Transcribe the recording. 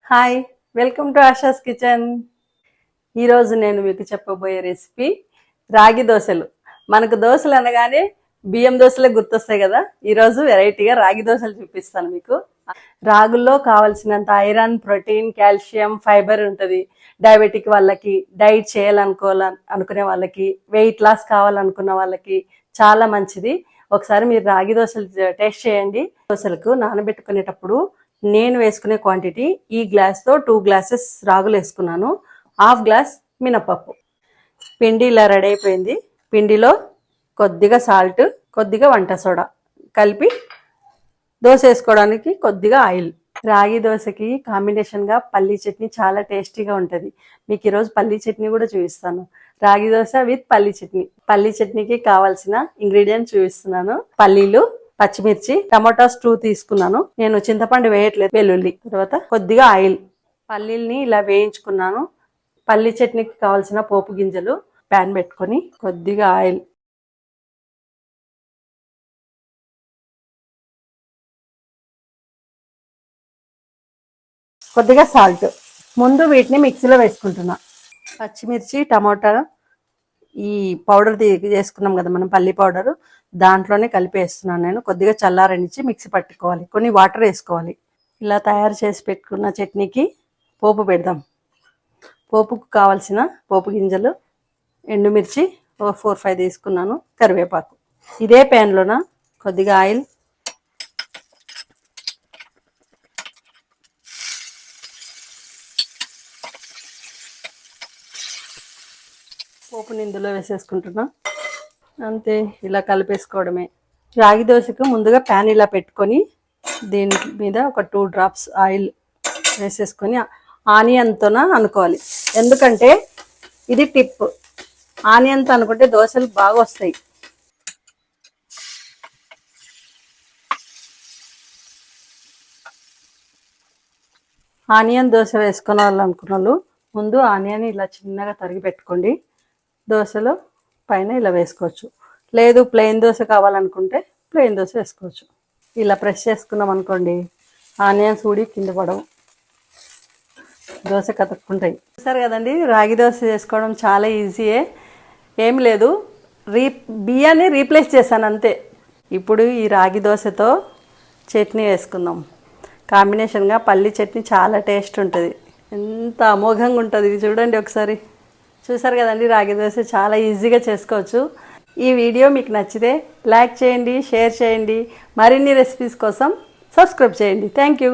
Hi, welcome to ASHAs kitchen. ఈరోజు నేను మీకు చెప్పబోయే రెసిపీ రాగి దోశలు. మనకు దోశలు అనగానే బియ్యం దోశలే గుర్తొస్తాయి కదా. ఈరోజు వెరైటీగా రాగి దోశలు చూపిస్తాను మీకు. రాగుల్లో కావాల్సినంత ఐరన్, ప్రోటీన్, కాల్షియం, ఫైబర్ ఉంటుంది. డయాబెటిక్ వాళ్ళకి, డైట్ అనుకునే వాళ్ళకి, వెయిట్ లాస్ కావాలనుకున్న వాళ్ళకి చాలా మంచిది. ఒకసారి మీరు రాగి దోశలు టేస్ట్ చేయండి. దోశలకు నానబెట్టుకునేటప్పుడు నేను వేసుకునే క్వాంటిటీ ఈ గ్లాస్తో 2 గ్లాసెస్ రాగులు వేసుకున్నాను. హాఫ్ గ్లాస్ మినపప్పు. పిండి ఇలా రెడీ అయిపోయింది. పిండిలో కొద్దిగా సాల్ట్, కొద్దిగా వంట సోడా కలిపి దోశ వేసుకోవడానికి కొద్దిగా ఆయిల్. రాగి దోశకి కాంబినేషన్గా పల్లీ చట్నీ చాలా టేస్టీగా ఉంటుంది. మీకు ఈరోజు పల్లీ చట్నీ కూడా చూపిస్తాను. రాగి దోశ విత్ పల్లీ చట్నీ. పల్లీ చట్నీకి కావాల్సిన ఇంగ్రీడియంట్స్ చూపిస్తున్నాను. పల్లీలు, పచ్చిమిర్చి, టమాటాస్ 2 తీసుకున్నాను. నేను చింతపండు వేయట్లేదు, వెల్లుల్లి. తర్వాత కొద్దిగా ఆయిల్. పల్లీల్ని ఇలా వేయించుకున్నాను. పల్లీ చట్నీకి కావాల్సిన పోపు గింజలు. ప్యాన్ పెట్టుకొని కొద్దిగా ఆయిల్, కొద్దిగా సాల్ట్. ముందు వీటిని మిక్సీలో వేసుకుంటున్నా. పచ్చిమిర్చి, టమాటా ఈ పౌడర్ చేసుకున్నాం కదా మనం, పల్లి పౌడరు, దాంట్లోనే కలిపి వేస్తున్నాను నేను. కొద్దిగా చల్లారనిచ్చి మిక్సీ పట్టుకోవాలి, కొన్ని వాటర్ వేసుకోవాలి. ఇలా తయారు చేసి పెట్టుకున్న చట్నీకి పోపు పెడదాం. పోపుకు కావాల్సిన పోపు గింజలు, ఎండుమిర్చి 4-5 తీసుకున్నాను, కరివేపాకు. ఇదే ప్యాన్లోన కొద్దిగా ఆయిల్, పోపుని ఇందులో వేసేసుకుంటున్నా. అంతే, ఇలా కలిపేసుకోవడమే. రాగి దోశకు ముందుగా ప్యాన్ ఇలా పెట్టుకొని దీని మీద ఒక 2 డ్రాప్స్ ఆయిల్ వేసేసుకొని ఆనియన్తోన అనుకోవాలి. ఎందుకంటే ఇది టిప్, ఆనియన్తో అనుకుంటే దోశలు బాగా వస్తాయి. ఆనియన్ దోశ వేసుకోవాలనుకున్న వాళ్ళు ముందు ఆనియన్ ఇలా చిన్నగా తరిగి పెట్టుకోండి. దోశలో పైన ఇలా వేసుకోవచ్చు. లేదు ప్లెయిన్ దోశ కావాలనుకుంటే ప్లెయిన్ దోశ వేసుకోవచ్చు. ఇలా ప్రెస్ చేసుకున్నాం అనుకోండి, ఆనియన్స్ ఊడి కింద పడవు, దోశ కతుక్కుంటాయి. చూసారు కదండి, రాగి దోశ చేసుకోవడం చాలా ఈజీయే. ఏం లేదు, బియ్యాన్ని రీప్లేస్ చేశాను అంతే. ఇప్పుడు ఈ రాగి దోశతో చట్నీ వేసుకుందాం. కాంబినేషన్గా పల్లి చట్నీ చాలా టేస్ట్ ఉంటుంది. ఎంత అమోఘంగా ఉంటుంది, ఇది చూడండి ఒకసారి. చూసారు కదండి, రాగి దోశ చాలా ఈజీగా చేసుకోవచ్చు. ఈ వీడియో మీకు నచ్చితే లైక్ చేయండి, షేర్ చేయండి. మరిన్ని రెసిపీస్ కోసం సబ్స్క్రైబ్ చేయండి. Thank you.